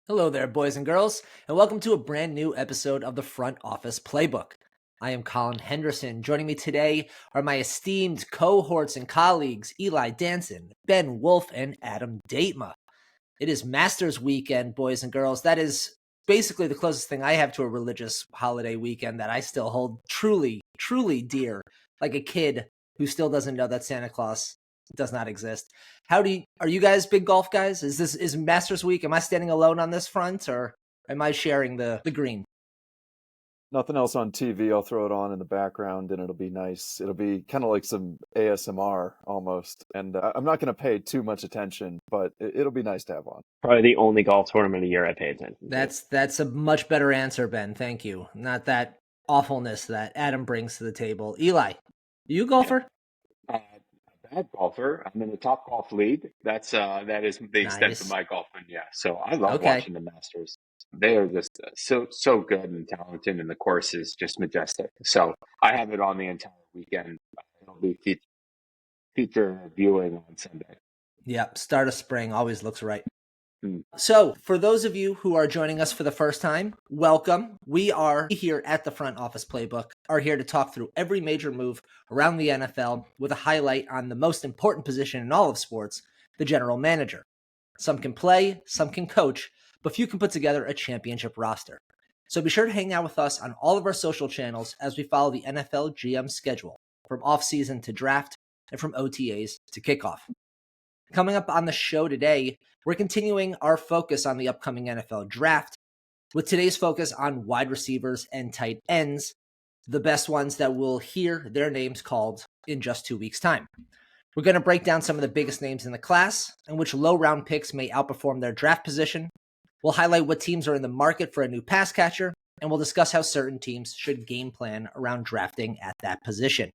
Hello there, boys and girls, and welcome to a brand new episode of the Front Office Playbook. I am Colin Henderson. Joining me today are my esteemed cohorts and colleagues, Eli Danson, Ben Wolf, and Adam Datema. It is Masters weekend, boys and girls. That is basically the closest thing I have to a religious holiday weekend that I still hold truly, truly dear, like a kid who still doesn't know that Santa Claus does not exist. Are you guys big golf guys? Is Masters week? Am I standing alone on this front, or am I sharing the green? Nothing else on TV. I'll throw it on in the background and it'll be nice. It'll be kind of like some ASMR almost. And I'm not going to pay too much attention, but it'll be nice to have on. Probably the only golf tournament a year I pay attention to. That's a much better answer, Ben. Thank you. Not that awfulness that Adam brings to the table. Eli, you a golfer? A bad golfer. I'm in the top golf league. That is the extent of Nice. my golfing. Yeah, so I love Okay. watching the Masters. They are just so good and talented, and the course is just majestic. So I have it on the entire weekend. It'll be feature viewing on Sunday. Yep. Start of spring always looks right. Hmm. So, for those of you who are joining us for the first time, welcome. We are here at the Front Office Playbook, are here to talk through every major move around the NFL with a highlight on the most important position in all of sports, the general manager. Some can play, some can coach, but few can put together a championship roster. So be sure to hang out with us on all of our social channels as we follow the NFL GM schedule, from offseason to draft and from OTAs to kickoff. Coming up on the show today, we're continuing our focus on the upcoming NFL draft, with today's focus on wide receivers and tight ends, the best ones that will hear their names called in just 2 weeks' time. We're going to break down some of the biggest names in the class and which low-round picks may outperform their draft position. We'll highlight what teams are in the market for a new pass catcher, and we'll discuss how certain teams should game plan around drafting at that position.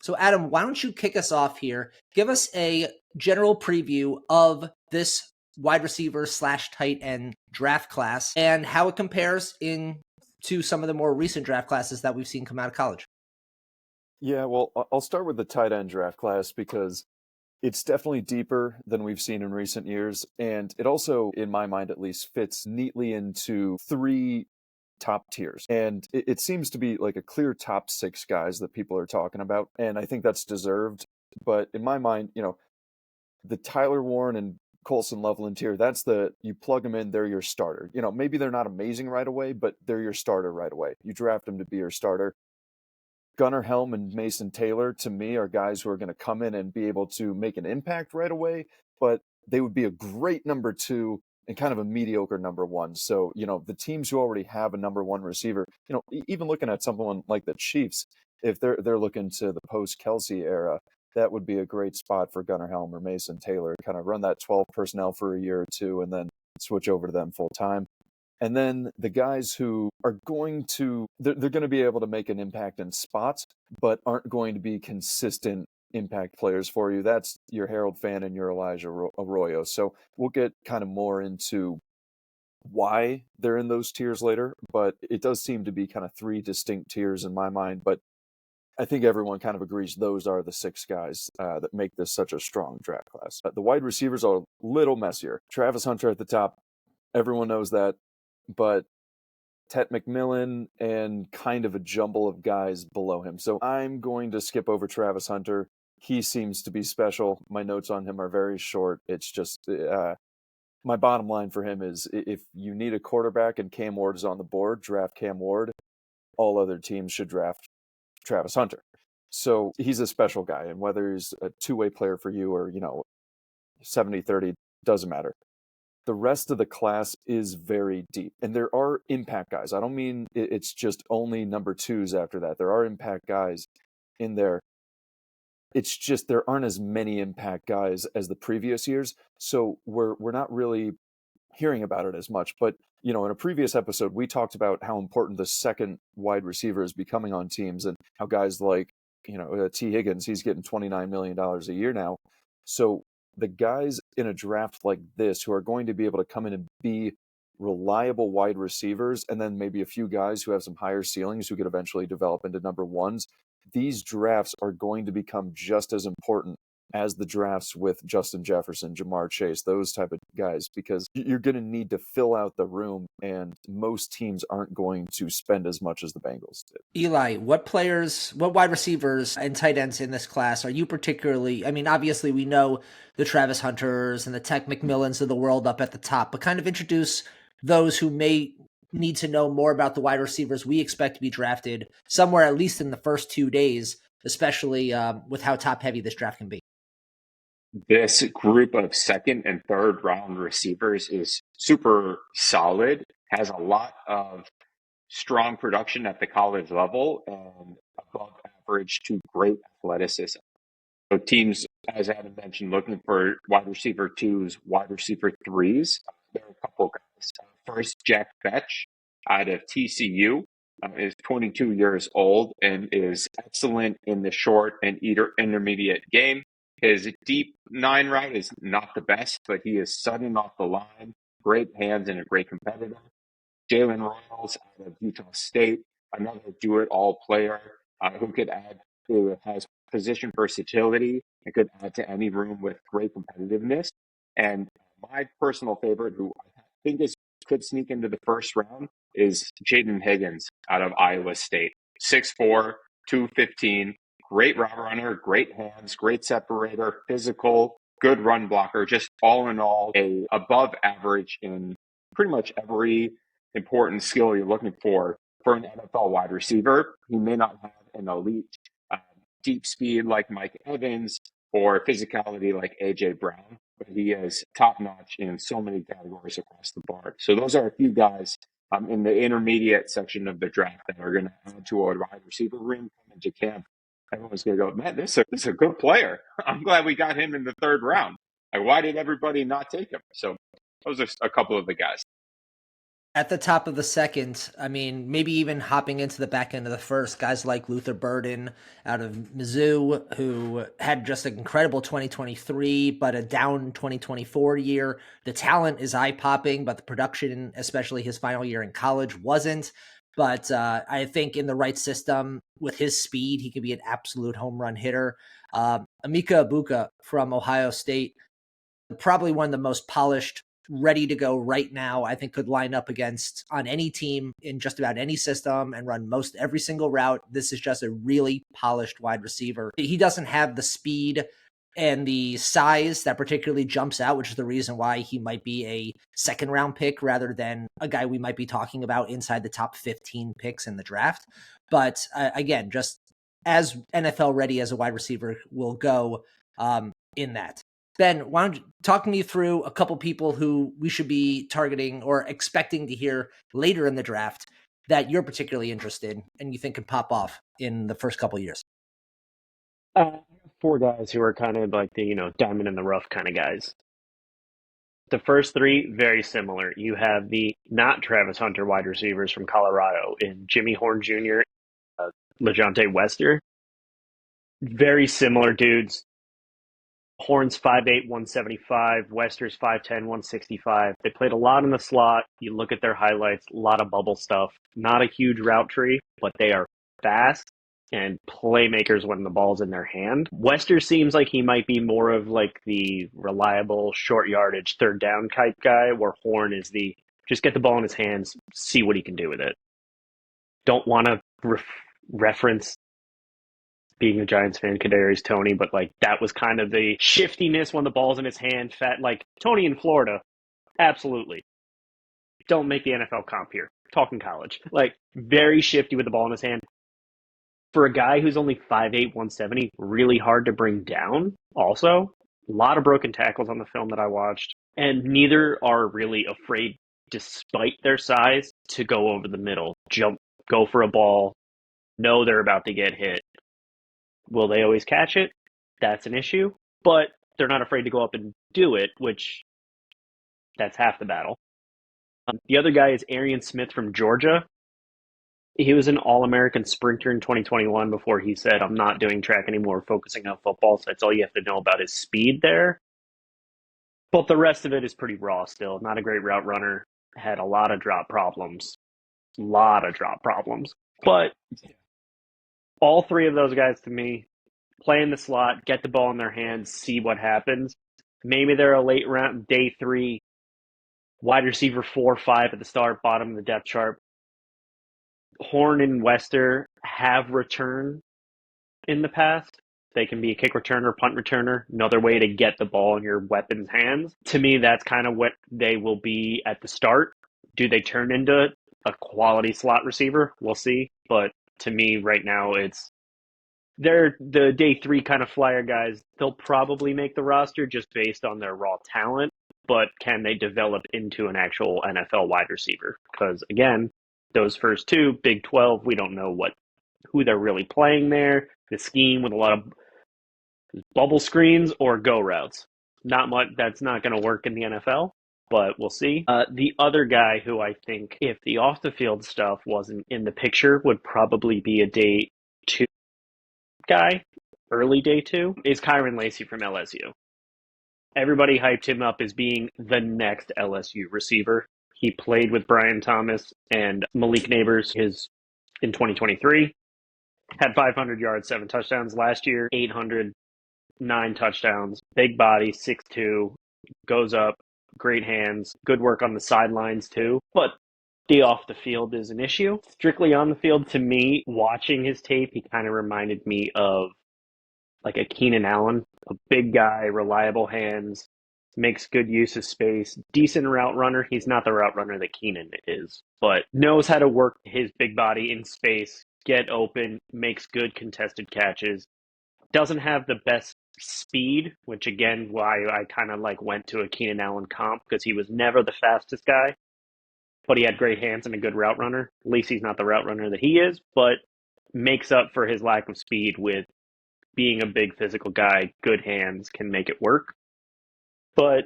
So, Adam, why don't you kick us off here? Give us a general preview of this wide receiver / tight end draft class and how it compares to some of the more recent draft classes that we've seen come out of college. Yeah, well, I'll start with the tight end draft class because it's definitely deeper than we've seen in recent years. And it also, in my mind at least, fits neatly into three top tiers. And it seems to be like a clear top six guys that people are talking about. And I think that's deserved. But in my mind, the Tyler Warren and Colson Loveland tier, you plug them in, they're your starter. Maybe they're not amazing right away, but they're your starter right away. You draft them to be your starter. Gunnar Helm and Mason Taylor, to me, are guys who are going to come in and be able to make an impact right away, but they would be a great number two and kind of a mediocre number one. So, the teams who already have a number one receiver, even looking at someone like the Chiefs, if they're looking to the post-Kelsey era, that would be a great spot for Gunnar Helm or Mason Taylor, kind of run that 12 personnel for a year or two and then switch over to them full time. And then the guys who are they're going to be able to make an impact in spots, but aren't going to be consistent impact players for you. That's your Harold Fan and your Elijah Arroyo. So we'll get kind of more into why they're in those tiers later, but it does seem to be kind of three distinct tiers in my mind. But I think everyone kind of agrees those are the six guys that make this such a strong draft class. The wide receivers are a little messier. Travis Hunter at the top, everyone knows that. But Tet McMillan and kind of a jumble of guys below him. So I'm going to skip over Travis Hunter. He seems to be special. My notes on him are very short. It's just my bottom line for him is if you need a quarterback and Cam Ward is on the board, draft Cam Ward. All other teams should draft Travis Hunter. So he's a special guy. And whether he's a two-way player for you or, 70-30, doesn't matter. The rest of the class is very deep. And there are impact guys. I don't mean it's just only number twos after that. There are impact guys in there. It's just there aren't as many impact guys as the previous years. So we're not really hearing about it as much. But, in a previous episode, we talked about how important the second wide receiver is becoming on teams and how guys like, T. Higgins, he's getting $29 million a year now. So the guys in a draft like this who are going to be able to come in and be reliable wide receivers, and then maybe a few guys who have some higher ceilings who could eventually develop into number ones, these drafts are going to become just as important as the drafts with Justin Jefferson, Jamar Chase, those type of guys, because you're going to need to fill out the room, and most teams aren't going to spend as much as the Bengals did. Eli, what wide receivers and tight ends in this class are you particularly, I mean, obviously we know the Travis Hunters and the Tech McMillans of the world up at the top, but kind of introduce those who may need to know more about the wide receivers we expect to be drafted somewhere at least in the first 2 days, especially with how top heavy this draft can be. This group of second and third round receivers is super solid, has a lot of strong production at the college level and above average to great athleticism. So teams, as Adam mentioned, looking for wide receiver twos, wide receiver threes. There are a couple guys. First, Jack Fetch out of TCU is 22 years old and is excellent in the short and intermediate game. His deep 9 route is not the best, but he is sudden off the line, great hands, and a great competitor. Jalen Royals out of Utah State, another do-it-all player who could add, who has position versatility and could add to any room with great competitiveness. And my personal favorite, who I think could sneak into the first round, is Jaden Higgins out of Iowa State. 6'4", 215, great route runner, great hands, great separator, physical, good run blocker, just all in all, a above average in pretty much every important skill you're looking for an NFL wide receiver. He may not have an elite deep speed like Mike Evans or physicality like AJ Brown, but he is top notch in so many categories across the board. So those are a few guys in the intermediate section of the draft that are going to add to a wide receiver room come into camp. Everyone's going to go, man, this is a good player. I'm glad we got him in the third round. Like, why did everybody not take him? So those are a couple of the guys. At the top of the second, I mean, maybe even hopping into the back end of the first, guys like Luther Burden out of Mizzou, who had just an incredible 2023, but a down 2024 year. The talent is eye-popping, but the production, especially his final year in college, wasn't. But I think in the right system, with his speed, he could be an absolute home run hitter. Emeka Egbuka from Ohio State, probably one of the most polished, ready to go right now, I think could line up against on any team in just about any system and run most every single route. This is just a really polished wide receiver. He doesn't have the speed and the size that particularly jumps out, which is the reason why he might be a second round pick rather than a guy we might be talking about inside the top 15 picks in the draft. But again, just as NFL ready as a wide receiver will go in that. Ben, why don't you talk me through a couple people who we should be targeting or expecting to hear later in the draft that you're particularly interested in and you think could pop off in the first couple of years? 4 guys who are kind of like the, diamond in the rough kind of guys. The first 3, very similar. You have the not Travis Hunter wide receivers from Colorado in Jimmy Horn Jr., LeJounte Wester. Very similar dudes. Horn's 5'8", 175. Wester's 5'10", 165. They played a lot in the slot. You look at their highlights, a lot of bubble stuff. Not a huge route tree, but they are fast and playmakers when the ball's in their hand. Wester seems like he might be more of like the reliable short yardage third down type guy, where Horn is the just get the ball in his hands, see what he can do with it. Don't want to reference being a Giants fan, Kadarius Toney, but like that was kind of the shiftiness when the ball's in his hand. Fat like Toney in Florida, absolutely. Don't make the NFL comp here. Talking college, like very shifty with the ball in his hand. For a guy who's only 5'8", 170, really hard to bring down. Also, a lot of broken tackles on the film that I watched, and neither are really afraid, despite their size, to go over the middle, jump, go for a ball, know they're about to get hit. Will they always catch it? That's an issue. But they're not afraid to go up and do it, which that's half the battle. The other guy is Arian Smith from Georgia. He was an All-American sprinter in 2021 before he said, I'm not doing track anymore, focusing on football. So that's all you have to know about his speed there. But the rest of it is pretty raw still. Not a great route runner. Had a lot of drop problems. But all 3 of those guys to me, play in the slot, get the ball in their hands, see what happens. Maybe they're a late round, day 3, wide receiver 4 or 5 at the start, bottom of the depth chart. Horn and Wester have returned in the past. They can be a kick returner, punt returner, another way to get the ball in your weapon's hands. To me, that's kind of what they will be at the start. Do they turn into a quality slot receiver? We'll see. But to me, right now, they're the day 3 kind of flyer guys. They'll probably make the roster just based on their raw talent. But can they develop into an actual NFL wide receiver? Because again, those first 2, Big 12, we don't know who they're really playing there. The scheme with a lot of bubble screens or go routes. Not much. That's not going to work in the NFL, but we'll see. The other guy who I think, if the off the field stuff wasn't in the picture, would probably be a day 2 guy, early day 2, is Kyron Lacey from LSU. Everybody hyped him up as being the next LSU receiver. He played with Brian Thomas and Malik Neighbors in 2023. Had 500 yards, 7 touchdowns last year, 809 touchdowns, big body, 6'2", goes up, great hands, good work on the sidelines too. But the off the field is an issue. Strictly on the field, to me, watching his tape, he kind of reminded me of like a Keenan Allen, a big guy, reliable hands, makes good use of space, decent route runner. He's not the route runner that Keenan is, but knows how to work his big body in space, get open, makes good contested catches. Doesn't have the best speed, which again, why I kind of went to a Keenan Allen comp, because he was never the fastest guy, but he had great hands and a good route runner. Lacey's not the route runner that he is, but makes up for his lack of speed with being a big physical guy, good hands, can make it work. But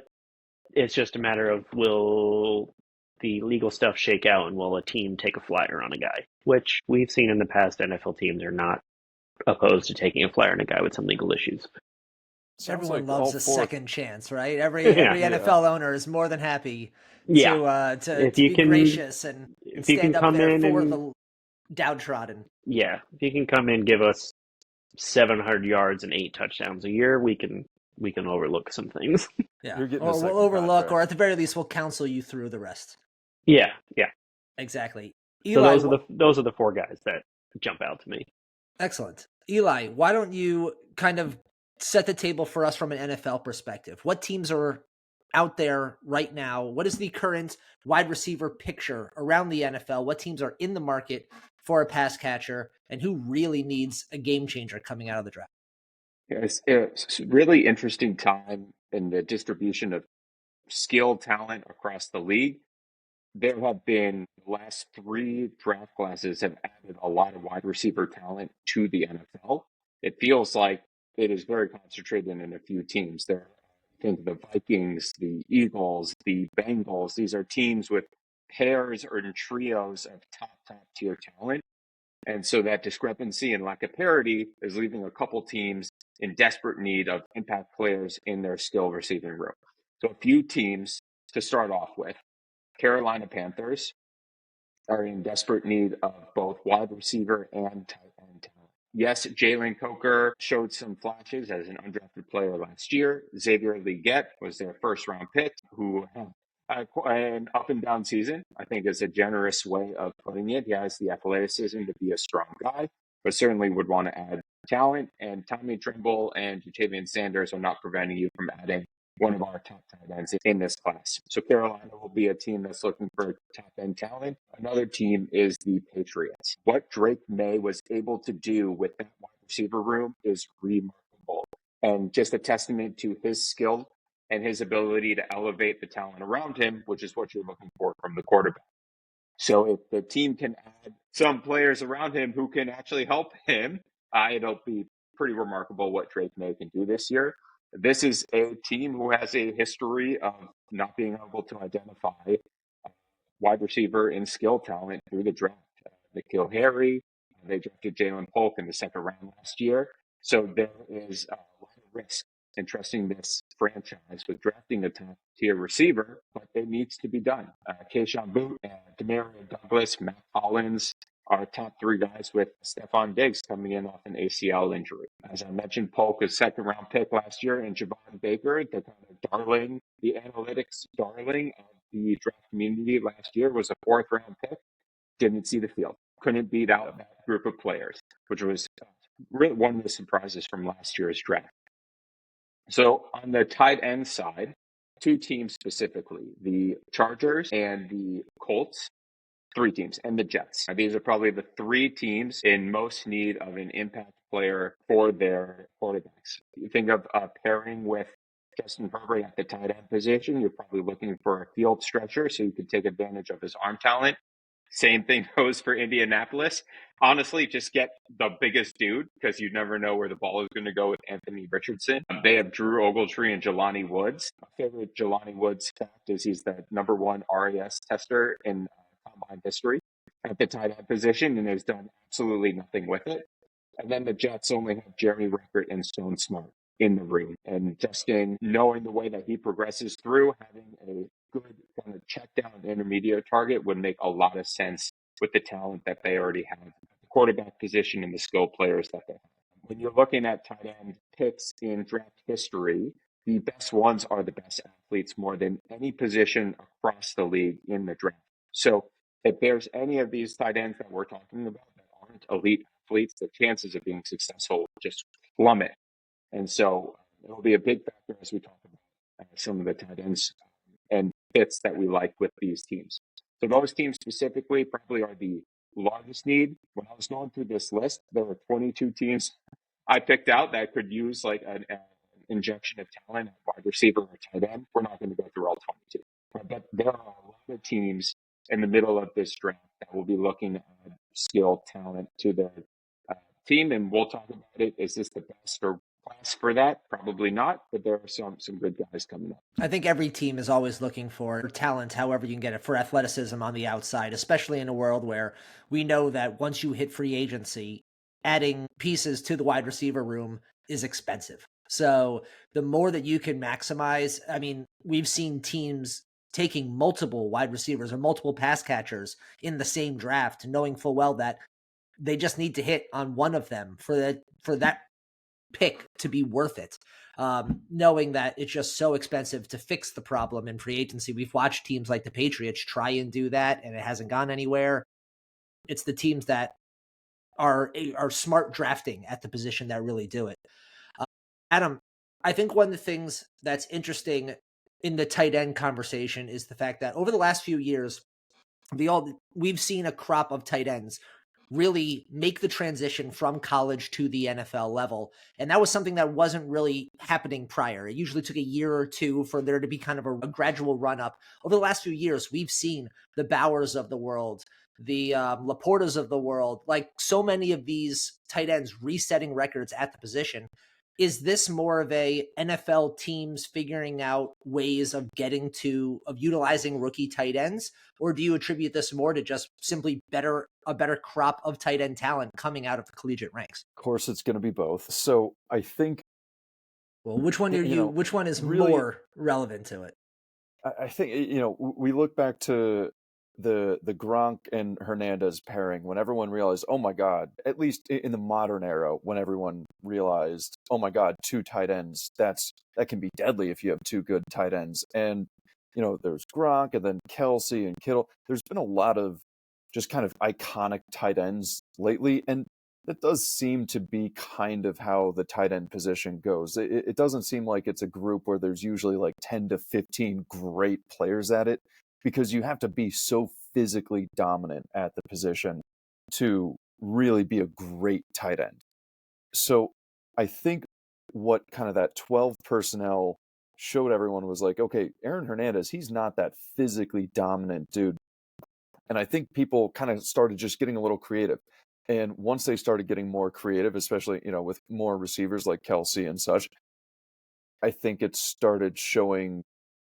it's just a matter of, will the legal stuff shake out and will a team take a flyer on a guy? Which we've seen in the past, NFL teams are not opposed to taking a flyer on a guy with some legal issues. Everyone loves a second chance, right? Every Yeah. NFL owner is more than happy Yeah. to be gracious and stand up there for the downtrodden. Yeah, if you can come in, give us 700 yards and 8 touchdowns a year, we can overlook some things. Yeah, or we'll overlook, contract. or at the very least, we'll counsel you through the rest. Yeah, exactly. Eli, so those are the 4 guys that jump out to me. Excellent. Eli, why don't you kind of set the table for us from an NFL perspective? What teams are out there right now? What is the current wide receiver picture around the NFL? What teams are in the market for a pass catcher, and who really needs a game changer coming out of the draft? It's a really interesting time in the distribution of skill talent across the league. There have been, the last 3 draft classes have added a lot of wide receiver talent to the NFL. It feels like it is very concentrated in a few teams. I think the Vikings, the Eagles, the Bengals, these are teams with pairs or trios of top tier talent. And so that discrepancy and lack of parity is leaving a couple teams in desperate need of impact players in their skill receiving room. So a few teams to start off with. Carolina Panthers are in desperate need of both wide receiver and tight end talent. Yes, Jalen Coker showed some flashes as an undrafted player last year. Xavier Legette was their first round pick, who had an up and down season, I think is a generous way of putting it. He has the athleticism to be a strong guy, but certainly would want to add talent. And Tommy Tremble and Jatavian Sanders are not preventing you from adding one of our top tight ends in this class. So Carolina will be a team that's looking for top end talent. Another team is the Patriots. What Drake May was able to do with that wide receiver room is remarkable, and just a testament to his skill and his ability to elevate the talent around him, which is what you're looking for from the quarterback. So if the team can add some players around him who can actually help him, it'll be pretty remarkable what Drake May can do this year. This is a team who has a history of not being able to identify wide receiver and skill talent through the draft. N'Keal Harry, they drafted Jalen Polk in the 2nd round last year. So there is a lot of risk in trusting this franchise with drafting a top-tier receiver, but it needs to be done. Keyshawn Boot, Demario Douglas, Matt Collins our top three guys with Stephon Diggs coming in off an ACL injury. As I mentioned, Polk was second round pick last year, and Javon Baker, the kind of darling, the analytics darling of the draft community last year, was a fourth round pick. Didn't see the field. Couldn't beat out that group of players, which was really one of the surprises from last year's draft. So on the tight end side, two teams specifically, the Chargers and the Colts, three teams, and the Jets. These are probably the three teams in most need of an impact player for their quarterbacks. You think of pairing with Justin Herbert at the tight end position, you're probably looking for a field stretcher so you can take advantage of his arm talent. Same thing goes for Indianapolis. Honestly, just get the biggest dude because you never know where the ball is going to go with Anthony Richardson. They have Drew Ogletree and Jelani Woods. My favorite Jelani Woods fact is he's the number one RAS tester in combine history at the tight end position and has done absolutely nothing with it. And then the Jets only have Jeremy Ruckert and Stone Smart in the room. And Justin, knowing the way that he progresses through, having a good kind of check down intermediate target would make a lot of sense with the talent that they already have, the quarterback position and the skill players that they have. When you're looking at tight end picks in draft history, the best ones are the best athletes more than any position across the league in the draft. So if there's any of these tight ends that we're talking about that aren't elite athletes, the chances of being successful just plummet. And so it will be a big factor as we talk about some of the tight ends and fits that we like with these teams. So those teams specifically probably are the largest need. When I was going through this list, there were 22 teams I picked out that could use like an injection of talent at wide receiver or tight end. We're not going to go through all 22. But there are a lot of teams in the middle of this draft that will be looking at skill talent to their team, and we'll talk about it. Is this the best or class for that? Probably not, but there are some good guys coming up. I think every team is always looking for talent, however you can get it, for athleticism on the outside, especially in a world where we know that once you hit free agency, adding pieces to the wide receiver room is expensive. So the more that you can maximize, I mean, we've seen teams taking multiple wide receivers or multiple pass catchers in the same draft, knowing full well that they just need to hit on one of them for that pick to be worth it. Knowing that it's just so expensive to fix the problem in free agency. We've watched teams like the Patriots try and do that, and it hasn't gone anywhere. It's the teams that are smart drafting at the position that really do it. Adam, I think one of the things that's interesting in the tight end conversation is the fact that over the last few years, we've seen a crop of tight ends really make the transition from college to the NFL level. And that was something that wasn't really happening prior. It usually took a year or two for there to be kind of a gradual run up. Over the last few years, we've seen the Bowers of the world, the Laportas of the world, like so many of these tight ends resetting records at the position. Is this more of a NFL teams figuring out ways of utilizing rookie tight ends, or do you attribute this more to just simply a better crop of tight end talent coming out of the collegiate ranks? Of course, it's going to be both. So I think. Well, which one which one is really more relevant to it? I think we look back to the Gronk and Hernandez pairing when everyone realized, oh my God, at least in the modern era, when everyone realized, oh my God, two tight ends, that can be deadly if you have two good tight ends. And there's Gronk and then Kelsey and Kittle. There's been a lot of just kind of iconic tight ends lately, and that does seem to be kind of how the tight end position goes. It doesn't seem like it's a group where there's usually like 10 to 15 great players at it, because you have to be so physically dominant at the position to really be a great tight end. So I think what kind of that 12 personnel showed everyone was like, okay, Aaron Hernandez, he's not that physically dominant dude. And I think people kind of started just getting a little creative. And once they started getting more creative, especially, with more receivers like Kelsey and such, I think it started showing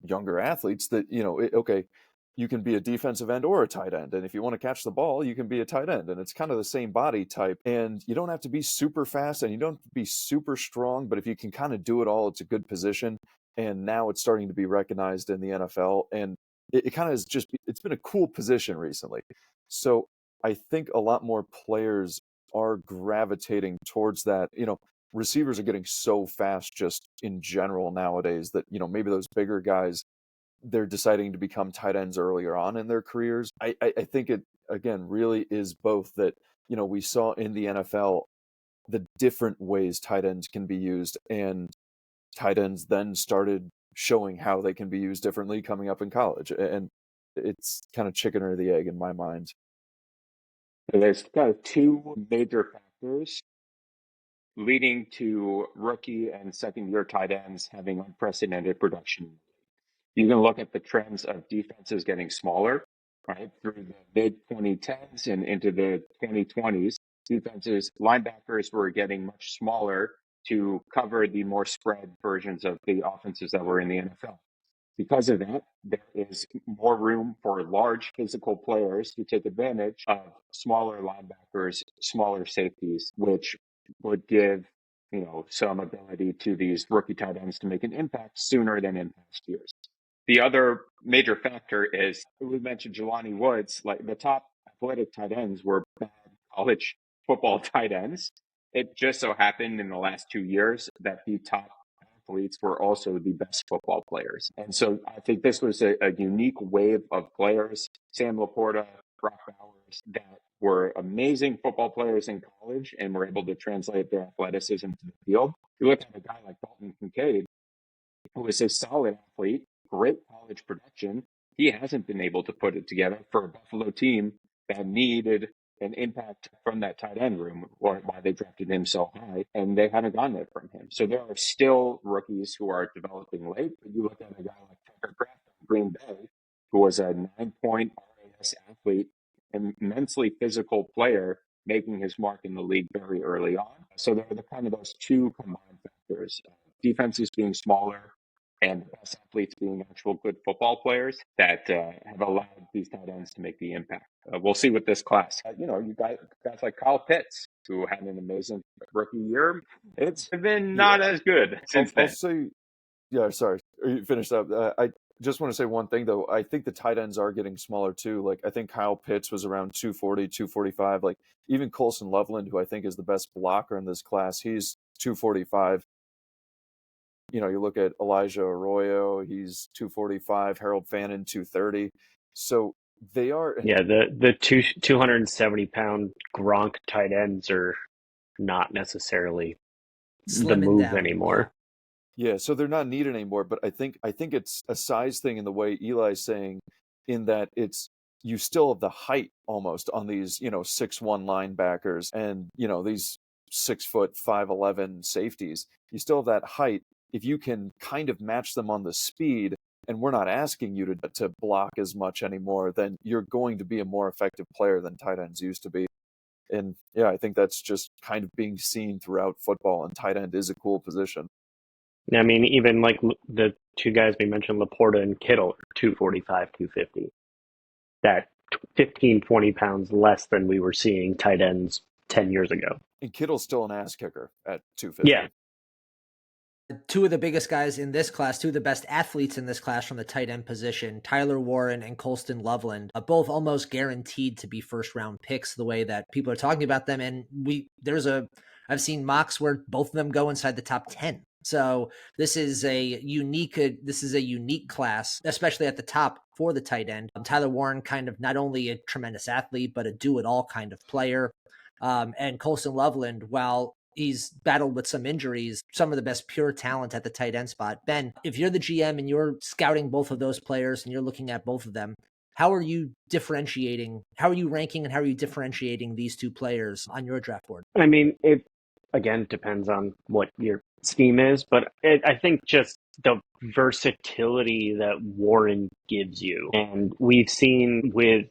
younger athletes that, okay, you can be a defensive end or a tight end. And if you want to catch the ball, you can be a tight end. And it's kind of the same body type. And you don't have to be super fast and you don't have to be super strong. But if you can kind of do it all, it's a good position. And now it's starting to be recognized in the NFL. And it kind of is it's been a cool position recently. So I think a lot more players are gravitating towards that. Receivers are getting so fast just in general nowadays that, maybe those bigger guys, they're deciding to become tight ends earlier on in their careers. I think it, again, really is both that, we saw in the NFL the different ways tight ends can be used, and tight ends then started showing how they can be used differently coming up in college. And it's kind of chicken or the egg in my mind. There's kind of two major factors leading to rookie and second year tight ends having unprecedented production. You can look at the trends of defenses getting smaller, right, through the mid 2010s and into the 2020s. Defenses, linebackers were getting much smaller to cover the more spread versions of the offenses that were in the NFL. Because of that, there is more room for large physical players to take advantage of smaller linebackers, smaller safeties, which would give, some ability to these rookie tight ends to make an impact sooner than in past years. The other major factor is we mentioned Jelani Woods, like the top athletic tight ends were bad college football tight ends. It just so happened in the last 2 years that the top athletes were also the best football players. And so I think this was a unique wave of players, Sam Laporta, Brock Bowers, that were amazing football players in college and were able to translate their athleticism to the field. You look at a guy like Dalton Kincaid, who is a solid athlete, great college production. He hasn't been able to put it together for a Buffalo team that needed an impact from that tight end room, or why they drafted him so high, and they haven't gotten it from him. So there are still rookies who are developing late, but you look at a guy like Tucker Kraft in Green Bay, who was a 9-point RAS athlete, an immensely physical player, making his mark in the league very early on. So there are the kind of those two combined factors. Defenses being smaller and the best athletes being actual good football players that have allowed these tight ends to make the impact. We'll see with this class. You guys like Kyle Pitts, who had an amazing rookie year. It's been not as good since then. I'll say, yeah, sorry, you finished up. I just want to say one thing, though. I think the tight ends are getting smaller, too. Like, I think Kyle Pitts was around 240, 245. Like, even Colson Loveland, who I think is the best blocker in this class, he's 245. You look at Elijah Arroyo, he's 245, Harold Fannin, 230. So they are. Yeah, the 270-pound Gronk tight ends are not necessarily the Slimming move down, anymore. Yeah, so they're not needed anymore, but I think it's a size thing in the way Eli's saying, in that it's you still have the height almost on these, 6'1" linebackers and, these 6'5", 5'11" safeties. You still have that height. If you can kind of match them on the speed, and we're not asking you to block as much anymore, then you're going to be a more effective player than tight ends used to be. And yeah, I think that's just kind of being seen throughout football, and tight end is a cool position. I mean, even like the two guys we mentioned, Laporta and Kittle, are 245, 250. That 15, 20 pounds less than we were seeing tight ends 10 years ago. And Kittle's still an ass kicker at 250. Yeah. Two of the biggest guys in this class, two of the best athletes in this class from the tight end position, Tyler Warren and Colston Loveland, both almost guaranteed to be first round picks the way that people are talking about them. And I've seen mocks where both of them go inside the top 10. So this is a unique class, especially at the top for the tight end. Tyler Warren, kind of not only a tremendous athlete, but a do-it-all kind of player. And Colston Loveland, while he's battled with some injuries, some of the best pure talent at the tight end spot. Ben, if you're the GM and you're scouting both of those players and you're looking at both of them, how are you differentiating? How are you ranking and how are you differentiating these two players on your draft board? I mean, it again depends on what your scheme is, but I think just the versatility that Warren gives you. And we've seen with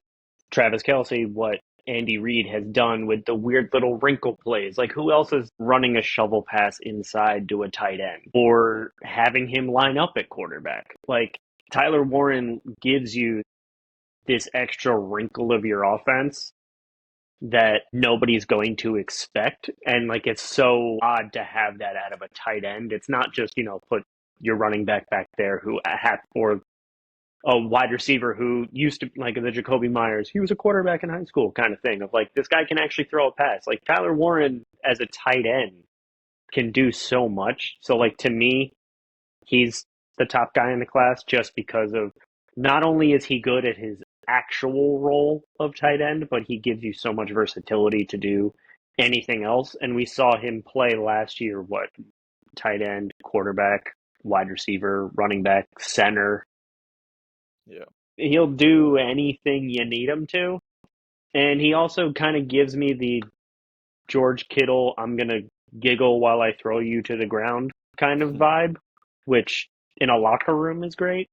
Travis Kelce what Andy Reid has done with the weird little wrinkle plays. Like, who else is running a shovel pass inside to a tight end or having him line up at quarterback? Like, Tyler Warren gives you this extra wrinkle of your offense that nobody's going to expect. And like, it's so odd to have that out of a tight end. It's not just, put your running back there who or a wide receiver who used to, like the Jacoby Myers, he was a quarterback in high school kind of thing of like, this guy can actually throw a pass. Like Tyler Warren as a tight end can do so much. So like to me, he's the top guy in the class just because of not only is he good at his actual role of tight end, but he gives you so much versatility to do anything else. And we saw him play last year, what, tight end, quarterback, wide receiver, running back, center. Yeah. He'll do anything you need him to. And he also kind of gives me the George Kittle, I'm going to giggle while I throw you to the ground kind of vibe, which in a locker room is great.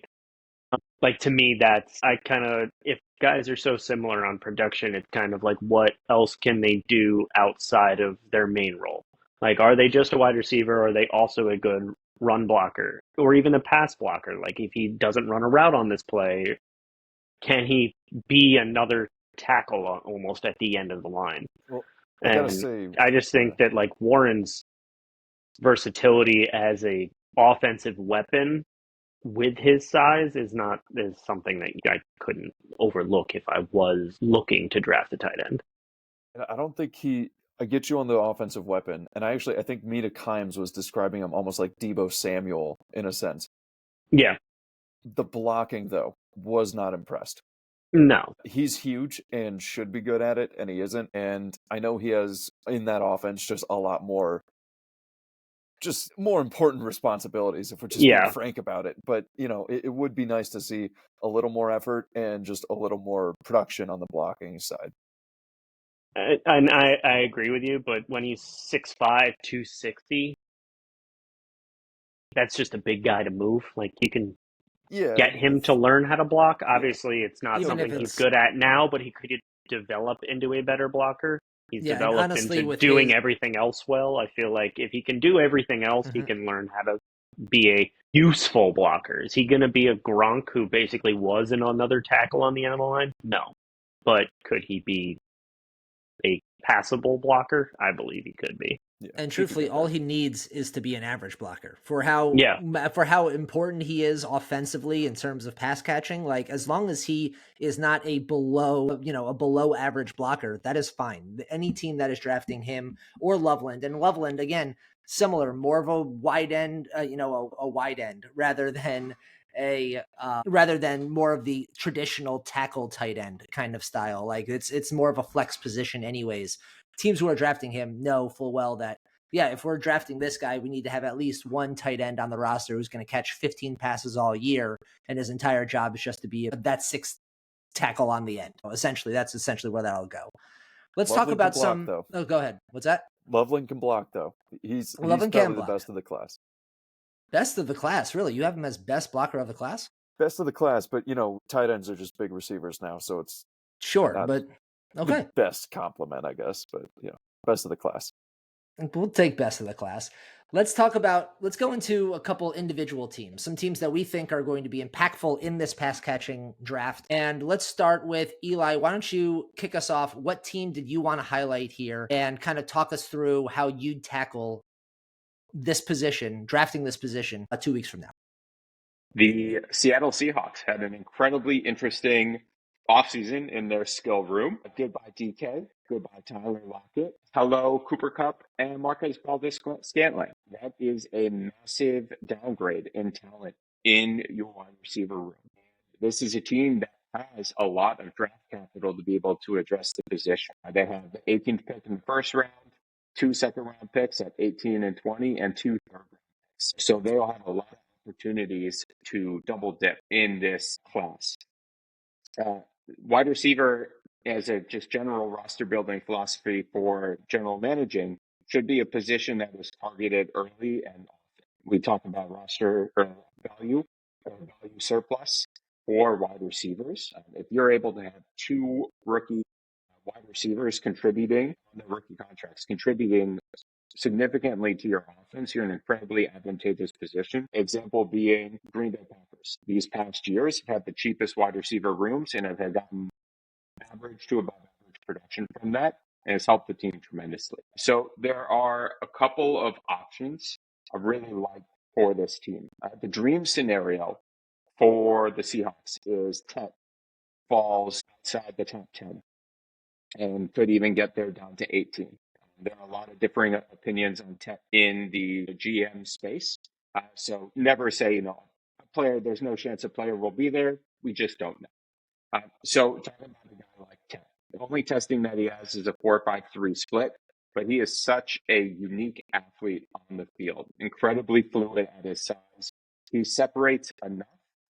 Like to me, that's, I kind of, if guys are so similar on production, it's kind of like, what else can they do outside of their main role? Like, are they just a wide receiver? Or are they also a good run blocker or even a pass blocker? Like, if he doesn't run a route on this play, can he be another tackle almost at the end of the line? Well, I gotta And say, I just think that like Warren's versatility as a offensive weapon with his size is something that I couldn't overlook if I was looking to draft a tight end. I don't think I get you on the offensive weapon, and I think Mina Kimes was describing him almost like Debo Samuel in a sense. Yeah. The blocking, though, was not impressed. No. He's huge and should be good at it, and he isn't. And I know he has, in that offense, just a lot more, just more important responsibilities, if we're just being frank about it. But, it would be nice to see a little more effort and just a little more production on the blocking side. And I agree with you, but when he's 6'5", 260, that's just a big guy to move. Like, you can get him to learn how to block. Obviously, it's not something he's good at now, but he could develop into a better blocker. He's developed into doing everything else well. I feel like if he can do everything else, he can learn how to be a useful blocker. Is he going to be a Gronk who basically was another tackle on the end of the line? No. But could he be a passable blocker? I believe he could be. Yeah, and truthfully, all he needs is to be an average blocker for how important he is offensively in terms of pass catching. Like, as long as he is not a below average blocker, that is fine. Any team that is drafting him or Loveland, and Loveland again, similar, more of a wide end, a wide end rather than more of the traditional tackle tight end kind of style. Like it's more of a flex position anyways. Teams who are drafting him know full well that, if we're drafting this guy, we need to have at least one tight end on the roster who's going to catch 15 passes all year, and his entire job is just to be that sixth tackle on the end. That's essentially where that'll go. Let's talk about some. Block, oh, go ahead. What's that? Loveland can block, though. He's probably the best of the class. Best of the class, really? You have him as best blocker of the class? Best of the class, but tight ends are just big receivers now, so it's but okay. The best compliment, I guess, but best of the class. We'll take best of the class. Let's go into a couple individual teams, some teams that we think are going to be impactful in this pass catching draft. And let's start with Eli. Why don't you kick us off? What team did you want to highlight here and kind of talk us through how you'd tackle this position, drafting this position 2 weeks from now? The Seattle Seahawks had an incredibly interesting offseason in their skill room. Goodbye DK, goodbye Tyler Lockett, hello Cooper Kupp, and Marquez Valdes-Scantling. That is a massive downgrade in talent in your wide receiver room. This is a team that has a lot of draft capital to be able to address the position. They have the 18th pick in the first round, 2 second-round picks at 18 and 20, and 2 third-round picks. So they'll have a lot of opportunities to double dip in this class. Wide receiver, as a just general roster building philosophy for general managing, should be a position that was targeted early and often. We talk about roster value or value surplus for wide receivers. If you're able to have 2 rookie wide receivers contributing on the rookie contracts, contributing significantly to your offense, you're in an incredibly advantageous position. Example being Green Bay Packers. These past years have had the cheapest wide receiver rooms and have gotten average to above average production from that, and it's helped the team tremendously. So there are a couple of options I really like for this team. The dream scenario for the Seahawks is Tet falls outside the top 10 and could even get there down to 18. There are a lot of differing opinions on Tet in the GM space. So never say, a player, there's no chance a player will be there. We just don't know. So talking about a guy like Tet, the only testing that he has is a 4-5-3 split, but he is such a unique athlete on the field, incredibly fluid at his size. He separates enough.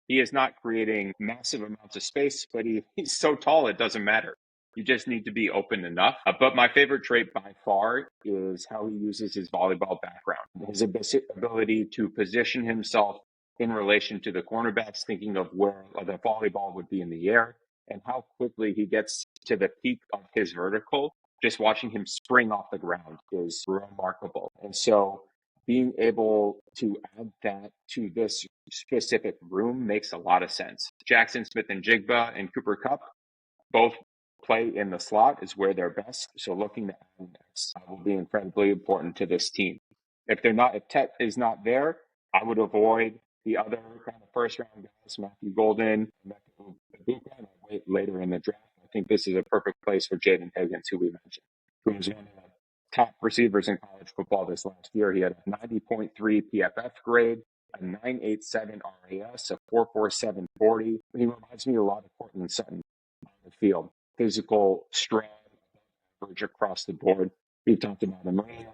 He is not creating massive amounts of space, but he's so tall it doesn't matter. You just need to be open enough. But my favorite trait by far is how he uses his volleyball background, his ability to position himself in relation to the cornerbacks, thinking of where the volleyball would be in the air, and how quickly he gets to the peak of his vertical. Just watching him spring off the ground is remarkable. And so being able to add that to this specific room makes a lot of sense. Jackson Smith-Njigba and Cooper Kupp both play in the slot is where they're best. So looking to add next will be incredibly important to this team. If Tet is not there, I would avoid the other kind of first round guys, Matthew Golden, and wait later in the draft. I think this is a perfect place for Jaden Higgins, who we mentioned, who was one of the top receivers in college football this last year. He had a 90.3 PFF grade, a 9.87 RAS, a 4.47 40. He reminds me a lot of Cortland Sutton on the field. Physical strength, average across the board. We talked about him earlier.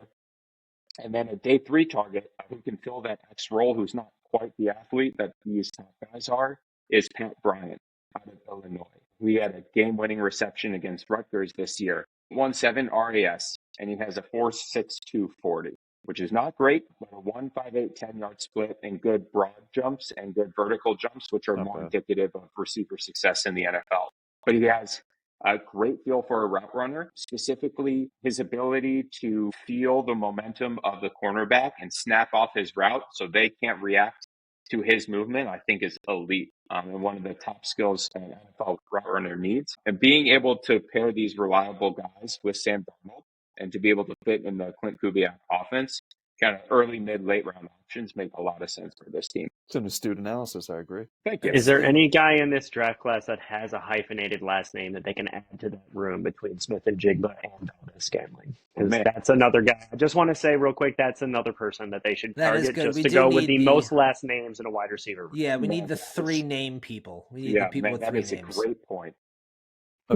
And then a day 3 target who can fill that X role, who's not quite the athlete that these top guys are, is Pat Bryant out of Illinois. We had a game-winning reception against Rutgers this year. 1.7 RAS, and he has a 4.62 40, which is not great, but a 1.58 10-yard split and good broad jumps and good vertical jumps, which are more indicative of receiver success in the NFL. But he has a great feel for a route runner, specifically his ability to feel the momentum of the cornerback and snap off his route so they can't react to his movement, I think is elite. And one of the top skills an NFL route runner needs. And being able to pair these reliable guys with Sam Darnold and to be able to fit in the Clint Kubiak offense, kind of early, mid, late round options make a lot of sense for this team. It's an astute analysis. I agree. Thank you. Is there any guy in this draft class that has a hyphenated last name that they can add to that room between Smith-Njigba and Valdez Scantling? Because that's another guy. I just want to say real quick, that's another person that they should target just to go with the most last names in a wide receiver room. Yeah, we need the 3 name people. We need the people with 3 names. That is a great point.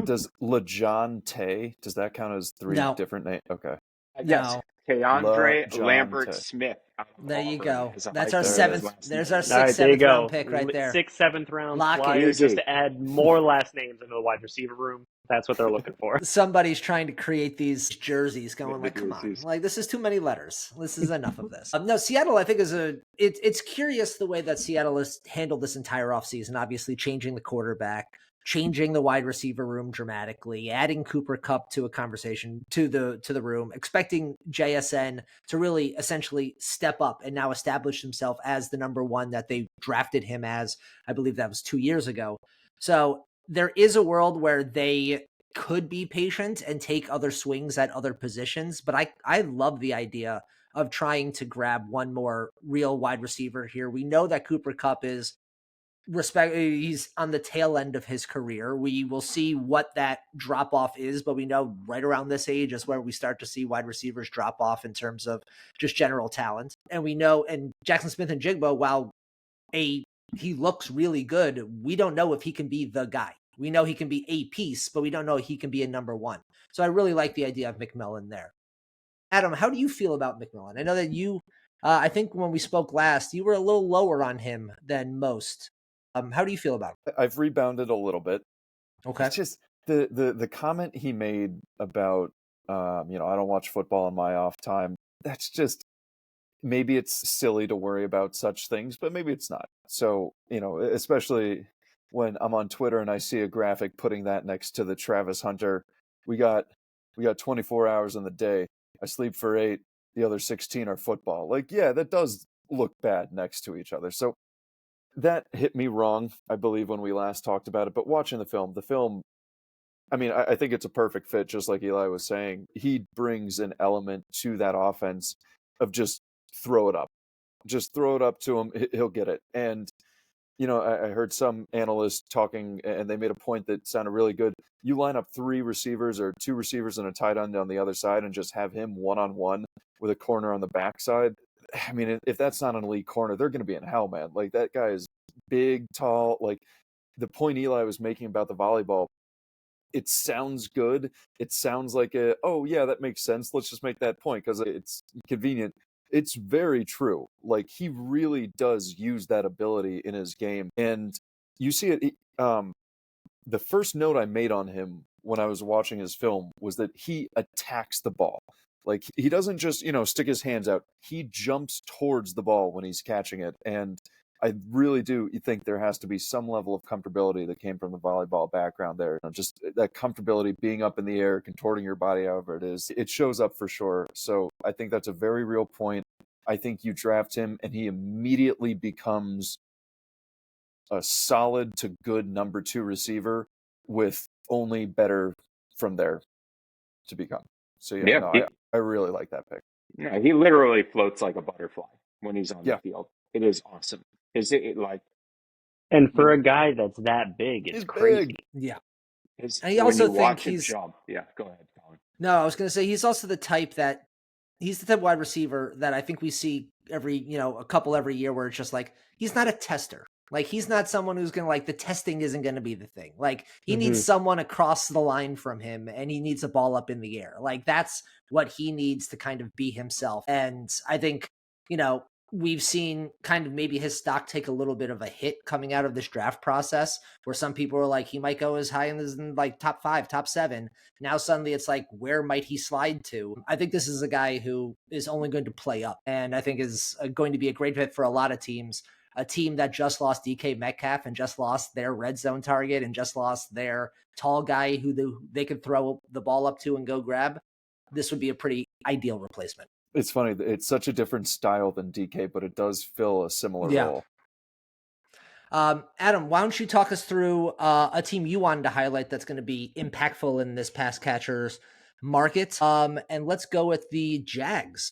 Does LeJohn Tay, does that count as 3 different names? Okay. No. Keandre Lambert Smith. There you go. That's our 7th. There's our 6th, 7th round pick right there. 6th, 7th round flyers just to add more last names into the wide receiver room. That's what they're looking for. Somebody's trying to create these jerseys going like, come on. Like, this is too many letters. This is enough of this. No, Seattle, I think, is it's curious the way that Seattle has handled this entire offseason, obviously changing the quarterback, changing the wide receiver room dramatically, adding Cooper Kupp to a conversation to the room, expecting JSN to really essentially step up and now establish himself as the number 1 that they drafted him as. I believe that was 2 years ago. So there is a world where they could be patient and take other swings at other positions, but I love the idea of trying to grab one more real wide receiver here. We know that Cooper Kupp is he's on the tail end of his career. We will see what that drop off is, but we know right around this age is where we start to see wide receivers drop off in terms of just general talent. And we know, and Jackson Smith-Njigba, while he looks really good, we don't know if he can be the guy. We know he can be a piece, but we don't know if he can be a number 1. So I really like the idea of McMillan there. Adam, how do you feel about McMillan? I know that you, I think when we spoke last, you were a little lower on him than most. How do you feel about it? I've rebounded a little bit. Okay. It's just the comment he made about, I don't watch football in my off time. That's just, maybe it's silly to worry about such things, but maybe it's not. So, especially when I'm on Twitter and I see a graphic putting that next to the Travis Hunter, we got 24 hours in the day. I sleep for 8. The other 16 are football. Like, yeah, that does look bad next to each other. So that hit me wrong, I believe, when we last talked about it. But watching the film, I mean, I think it's a perfect fit, just like Eli was saying. He brings an element to that offense of just throw it up. Just throw it up to him, he'll get it. And I heard some analysts talking, and they made a point that sounded really good. You line up three receivers or two receivers and a tight end on the other side and just have him one-on-one with a corner on the backside. I mean, if that's not an elite corner, they're going to be in hell, man. Like, that guy is big, tall. Like, the point Eli was making about the volleyball, it sounds good. It sounds like oh yeah, that makes sense. Let's just make that point because it's convenient. It's very true. Like, he really does use that ability in his game, and you see it. The first note I made on him when I was watching his film was that he attacks the ball. Like, he doesn't just, stick his hands out. He jumps towards the ball when he's catching it. And I really do think there has to be some level of comfortability that came from the volleyball background there. Just that comfortability, being up in the air, contorting your body, however it is, it shows up for sure. So I think that's a very real point. I think you draft him and he immediately becomes a solid to good number 2 receiver with only better from there to become. So yeah, Yeah, no, he, I really like that pick. yeah, he literally floats like a butterfly when he's on the Yeah, field. It is awesome. Like And for when a guy that's that big, it's he's crazy. big. Yeah. his And I when also you think watch him he's jump. Yeah, go ahead, Colin. no, I was going to say he's also the type that he's the type of wide receiver that I think we see a couple every year where it's just like he's not a tester. Like, he's not someone who's going to, like, the testing isn't going to be the thing. Like, he needs someone across the line from him and he needs a ball up in the air. Like, that's what he needs to kind of be himself. And I think, we've seen kind of maybe his stock take a little bit of a hit coming out of this draft process where some people are like, he might go as high in like top 5, top 7. Now suddenly it's like, where might he slide to? I think this is a guy who is only going to play up and I think is going to be a great fit for a lot of teams. A team that just lost DK Metcalf and just lost their red zone target and just lost their tall guy who they could throw the ball up to and go grab. This would be a pretty ideal replacement. It's funny. It's such a different style than DK, but it does fill a similar Yeah. role. Adam, why don't you talk us through a team you wanted to highlight that's going to be impactful in this pass catchers market? And let's go with the Jags.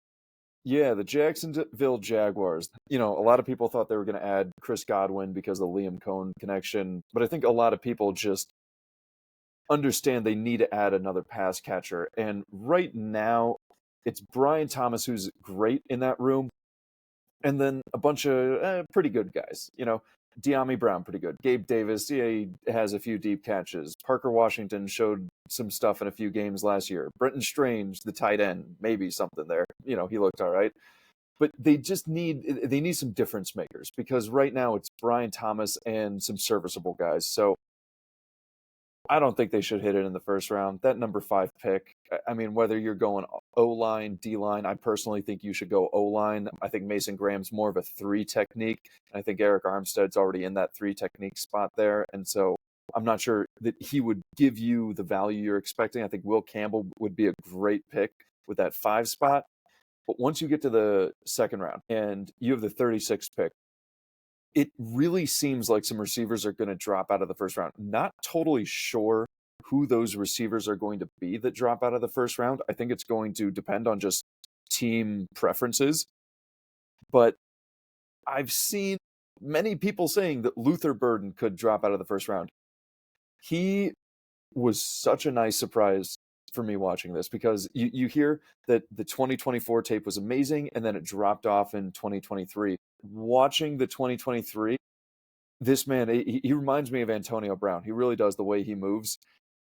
Yeah, the Jacksonville Jaguars. A lot of people thought they were going to add Chris Godwin because of the Liam Cohen connection, but I think a lot of people just understand they need to add another pass catcher. And right now, it's Brian Thomas who's great in that room, and then a bunch of pretty good guys. De'Ami Brown, pretty good. Gabe Davis, yeah, he has a few deep catches. Parker Washington showed some stuff in a few games last year. Brenton Strange, the tight end, maybe something there. He looked all right. But they need some difference makers because right now it's Brian Thomas and some serviceable guys. So I don't think they should hit it in the first round. That number 5 pick, I mean, whether you're going O-line, D-line, I personally think you should go O-line. I think Mason Graham's more of a 3 technique. I think Eric Armstead's already in that 3 technique spot there. And so I'm not sure that he would give you the value you're expecting. I think Will Campbell would be a great pick with that 5 spot. But once you get to the second round and you have the 36th pick, it really seems like some receivers are going to drop out of the first round. Not totally sure who those receivers are going to be that drop out of the first round. I think it's going to depend on just team preferences. But I've seen many people saying that Luther Burden could drop out of the first round. He was such a nice surprise for me watching this because you hear that the 2024 tape was amazing and then it dropped off in 2023. Watching the 2023, this man, he reminds me of Antonio Brown. He really does, the way he moves.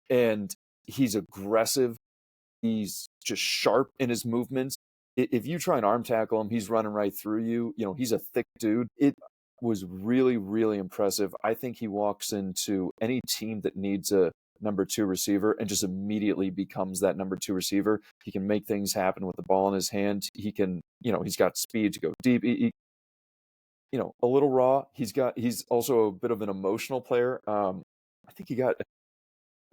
And he's aggressive. He's just sharp in his movements. If you try and arm tackle him, he's running right through you. He's a thick dude. It was really, really impressive. I think he walks into any team that needs a number 2 receiver and just immediately becomes that number 2 receiver. He can make things happen with the ball in his hand. He can, he's got speed to go deep. A little raw. He's also a bit of an emotional player. I think he got,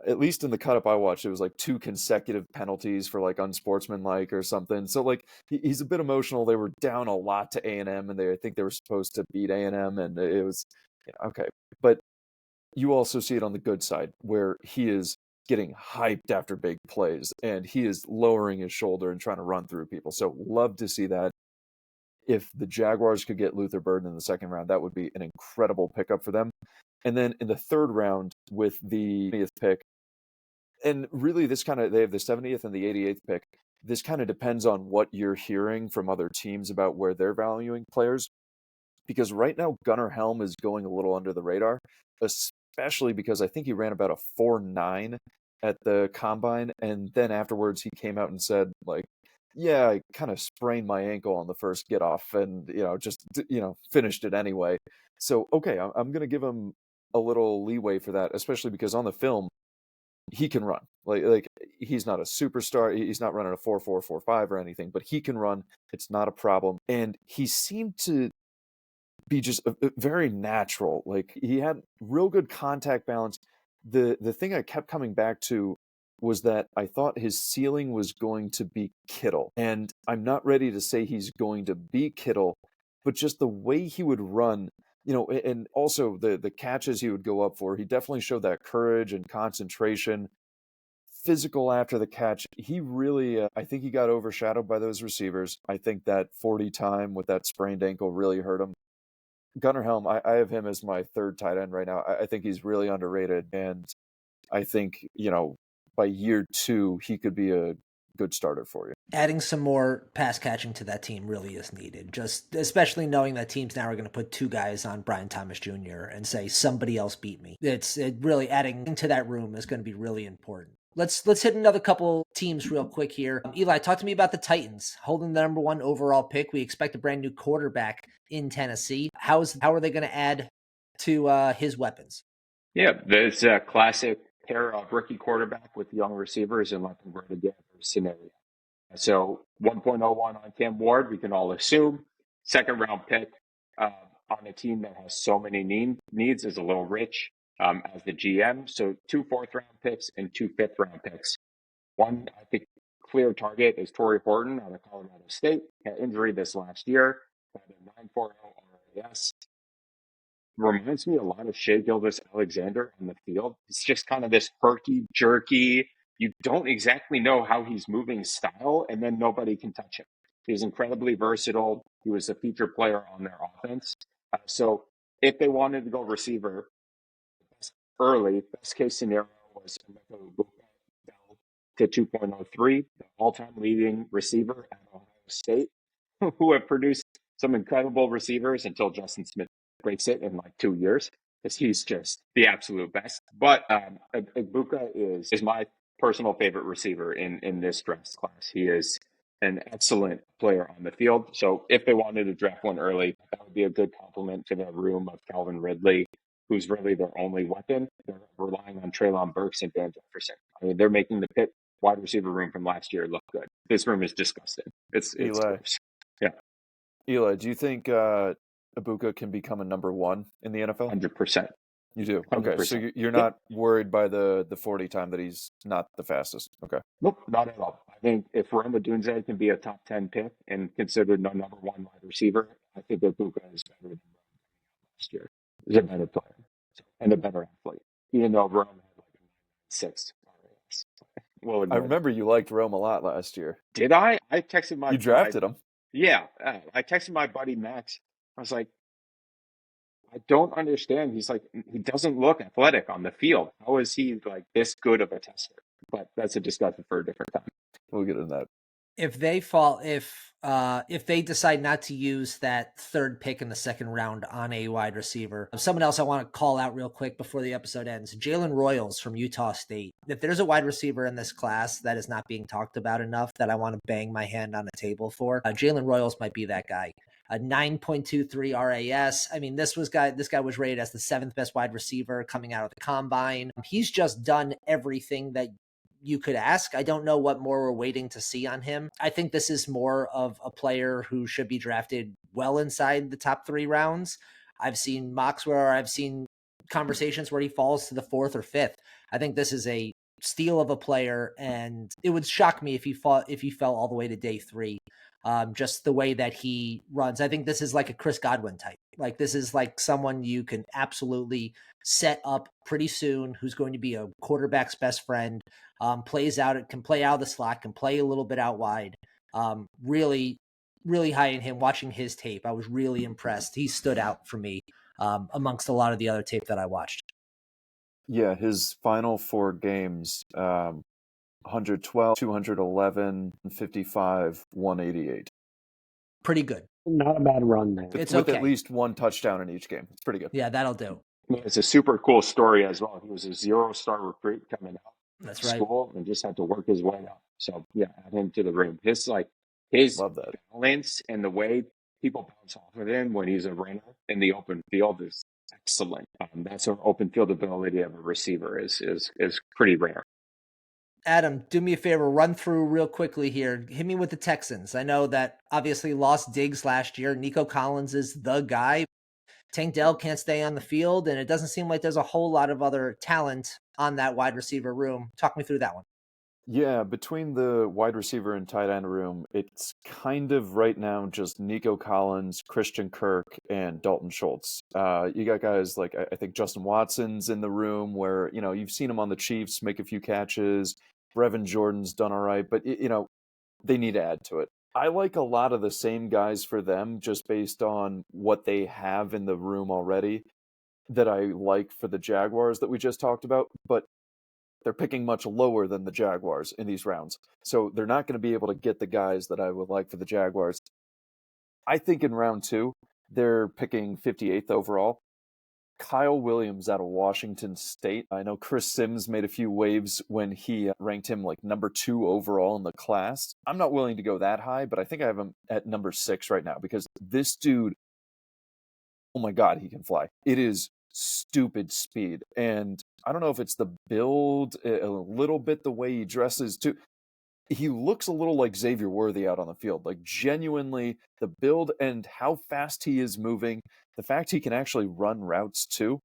at least in the cut up I watched, it was like 2 consecutive penalties for like unsportsmanlike or something. So like he's a bit emotional. They were down a lot to A&M and I think they were supposed to beat A&M and it was okay. But you also see it on the good side where he is getting hyped after big plays and he is lowering his shoulder and trying to run through people. So love to see that. If the Jaguars could get Luther Burden in the second round, that would be an incredible pickup for them. And then in the third round with the 20th pick, and really they have the 70th and the 88th pick. This kind of depends on what you're hearing from other teams about where they're valuing players. Because right now, Gunnar Helm is going a little under the radar, especially because I think he ran about a 4.9 at the combine. And then afterwards, he came out and said, like, yeah, I kind of sprained my ankle on the first get off and, just, finished it anyway. So, okay, I'm going to give him a little leeway for that, especially because on the film, he can run. Like he's not a superstar. He's not running a 4.4, 4.5 or anything, but he can run. It's not a problem. And he seemed to be just very natural. Like he had real good contact balance. The thing I kept coming back to was that I thought his ceiling was going to be Kittle. And I'm not ready to say he's going to be Kittle, but just the way he would run, and also the catches he would go up for, he definitely showed that courage and concentration, physical after the catch. He really, I think he got overshadowed by those receivers. I think that 40 time with that sprained ankle really hurt him. Gunnar Helm, I have him as my third tight end right now. I think he's really underrated. And I think, by year 2, he could be a good starter for you. Adding some more pass catching to that team really is needed, just especially knowing that teams now are going to put 2 guys on Brian Thomas Jr. and say somebody else beat me. It really adding to that room is going to be really important. Let's hit another couple teams real quick here. Eli, talk to me about the Titans holding the number 1 overall pick. We expect a brand new quarterback in Tennessee. How are they going to add to his weapons? Yeah, there's a classic pair of rookie quarterback with young receivers and let them grow together scenario. So 1.01 on Cam Ward, we can all assume. Second round pick on a team that has so many needs is a little rich as the GM. So 2 4th-round picks and 2 5th-round picks. One, I think, clear target is Torrey Horton out of Colorado State. Had injury this last year. Had a 9.40 RAS. Reminds me a lot of Shea Gilgeous-Alexander on the field. It's just kind of this herky jerky. You don't exactly know how he's moving style, and then nobody can touch him. He's incredibly versatile. He was a featured player on their offense. So if they wanted to go receiver early, best case scenario was to 2.03, the all-time leading receiver at Ohio State, who have produced some incredible receivers until Justin Smith breaks it in like 2 years, because he's just the absolute best. But Ibuka is my personal favorite receiver in this draft class. He is an excellent player on the field. So if they wanted to draft one early, that would be a good complement to the room of Calvin Ridley, who's really their only weapon. They're relying on Treylon Burks and Van Jefferson. I mean, they're making the Pitt wide receiver room from last year look good. This room is disgusting. It's Eli. gross. Yeah. Eli, do you think Ibuka can become a number 1 in the NFL? 100%. You do? 100%. Okay, so you're not worried by the 40 time that he's not the fastest? Okay. Nope, not at all. I think if Rome Odunze can be a top 10 pick and considered the number 1 wide receiver, I think Ibuka is better than Rome last year. He's a better player and a better athlete, even though Rome had like a 6. Well, I remember you liked Rome a lot last year. Did I? I texted my... You drafted him. Yeah. I texted my buddy Max. I was like, I don't understand. He's like, he doesn't look athletic on the field. How is he like this good of a tester? But that's a discussion for a different time. We'll get into that. If they decide not to use that 3rd pick in the 2nd round on a wide receiver, someone else I want to call out real quick before the episode ends, Jalen Royals from Utah State. If there's a wide receiver in this class that is not being talked about enough that I want to bang my hand on the table for, Jalen Royals might be that guy. A 9.23 RAS. I mean, this guy was rated as the 7th best wide receiver coming out of the combine. He's just done everything that you could ask. I don't know what more we're waiting to see on him. I think this is more of a player who should be drafted well inside the top 3 rounds. I've seen mocks where I've seen conversations where he falls to the 4th or 5th. I think this is a steal of a player, and it would shock me if he fell all the way to day 3. Just the way that he runs. I think this is like a Chris Godwin type. Like this is like someone you can absolutely set up pretty soon, who's going to be a quarterback's best friend, can play out of the slot, can play a little bit out wide. Really, really high in him. Watching his tape, I was really impressed. He stood out for me amongst a lot of the other tape that I watched. Yeah, his final 4 games, 112, 211, 55, 188. Pretty good. Not a bad run there. It's With okay. at least one touchdown in each game. It's pretty good. Yeah, that'll do. It's a super cool story as well. He was a 0-star recruit coming out That's of right. school and just had to work his way up. So yeah, add him to the room. His Love that. balance and the way people bounce off of him when he's a runner in the open field is excellent. That's an open field ability of a receiver is pretty rare. Adam, do me a favor, run through real quickly here. Hit me with the Texans. I know that obviously lost Diggs last year. Nico Collins is the guy. Tank Dell can't stay on the field, and it doesn't seem like there's a whole lot of other talent on that wide receiver room. Talk me through that one. Yeah, between the wide receiver and tight end room, it's kind of right now just Nico Collins, Christian Kirk, and Dalton Schultz. You got guys like I think Justin Watson's in the room where, you've seen him on the Chiefs make a few catches. Brevin Jordan's done all right, but they need to add to it. I like a lot of the same guys for them just based on what they have in the room already that I like for the Jaguars that we just talked about, but they're picking much lower than the Jaguars in these rounds. So they're not going to be able to get the guys that I would like for the Jaguars. I think in round 2, they're picking 58th overall. Kyle Williams out of Washington State. I know Chris Sims made a few waves when he ranked him like number 2 overall in the class. I'm not willing to go that high, but I think I have him at number 6 right now because this dude, oh my God, he can fly. It is stupid speed. And I don't know if it's the build, a little bit the way he dresses too. He looks a little like Xavier Worthy out on the field. Like genuinely, the build and how fast he is moving, the fact he can actually run routes too.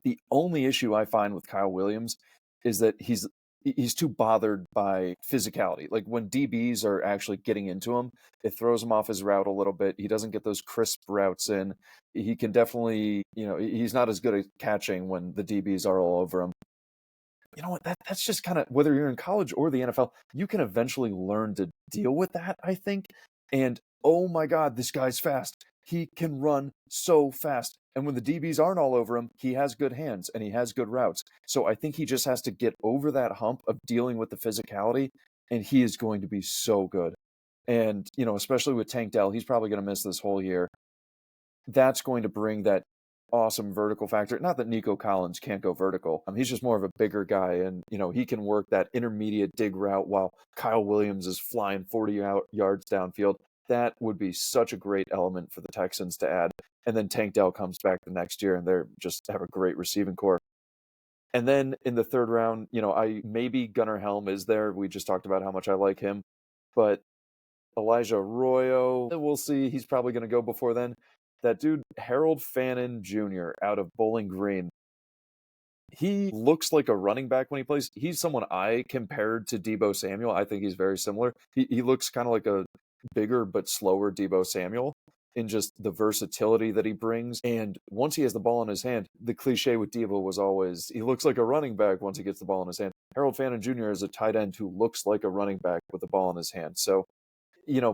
The only issue I find with Kyle Williams is that he's too bothered by physicality. Like when DBs are actually getting into him, it throws him off his route a little bit. He doesn't get those crisp routes in. He can definitely, he's not as good at catching when the DBs are all over him. You know what? That's just kind of whether you're in college or the NFL, you can eventually learn to deal with that, I think. And oh my God, this guy's fast. He can run so fast. And when the DBs aren't all over him, he has good hands and he has good routes. So I think he just has to get over that hump of dealing with the physicality, and he is going to be so good. And, especially with Tank Dell, he's probably going to miss this whole year. That's going to bring that awesome vertical factor. Not that Nico Collins can't go vertical. He's just more of a bigger guy, and he can work that intermediate dig route while Kyle Williams is flying 40 yards downfield. That would be such a great element for the Texans to add. And then Tank Dell comes back the next year, and they're just have a great receiving core. And then in the third round, maybe Gunnar Helm is there. We just talked about how much I like him, but Elijah Arroyo, we'll see. He's probably going to go before then. That dude, Harold Fannin Jr. out of Bowling Green, he looks like a running back when he plays. He's someone I compared to Deebo Samuel. I think he's very similar. He looks kind of like a bigger but slower Deebo Samuel in just the versatility that he brings. And once he has the ball in his hand, the cliche with Deebo was always, he looks like a running back once he gets the ball in his hand. Harold Fannin Jr. is a tight end who looks like a running back with the ball in his hand. So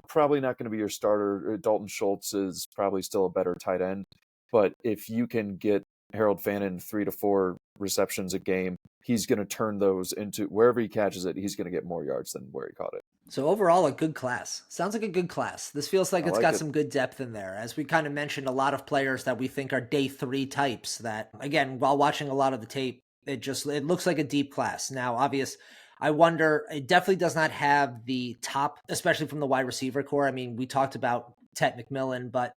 probably not going to be your starter. Dalton Schultz is probably still a better tight end. But if you can get Harold Fannin 3 to 4 receptions a game, he's going to turn those into wherever he catches it, he's going to get more yards than where he caught it. So overall, a good class. Sounds like a good class. This feels like it's got some good depth in there. As we kind of mentioned, a lot of players that we think are day 3 types that, again, while watching a lot of the tape, it looks like a deep class. Now, I wonder, it definitely does not have the top, especially from the wide receiver core. I mean, we talked about Ted McMillan, but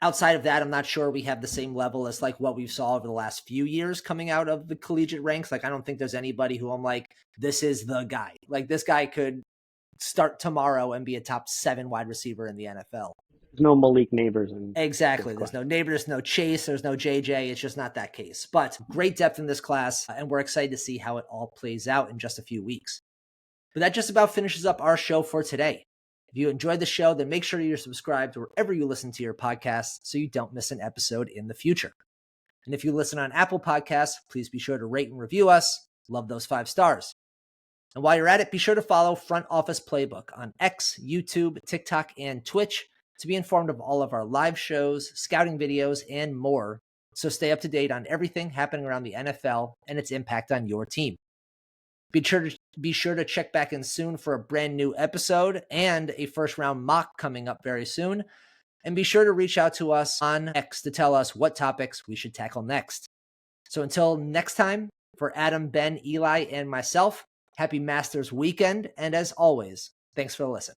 outside of that, I'm not sure we have the same level as like what we saw over the last few years coming out of the collegiate ranks. Like, I don't think there's anybody who I'm like, this is the guy. Like, this guy could start tomorrow and be a top 7 wide receiver in the NFL. There's no Malik Neighbors. Exactly. There's no Neighbors, no Chase, there's no JJ. It's just not that case. But great depth in this class, and we're excited to see how it all plays out in just a few weeks. But that just about finishes up our show for today. If you enjoyed the show, then make sure you're subscribed wherever you listen to your podcasts so you don't miss an episode in the future. And if you listen on Apple Podcasts, please be sure to rate and review us. Love those 5 stars. And while you're at it, be sure to follow Front Office Playbook on X, YouTube, TikTok, and Twitch to be informed of all of our live shows, scouting videos, and more. So stay up to date on everything happening around the NFL and its impact on your team. Be sure to check back in soon for a brand new episode and a first round mock coming up very soon. And be sure to reach out to us on X to tell us what topics we should tackle next. So until next time, for Adam, Ben, Eli, and myself, happy Masters weekend. And as always, thanks for listening.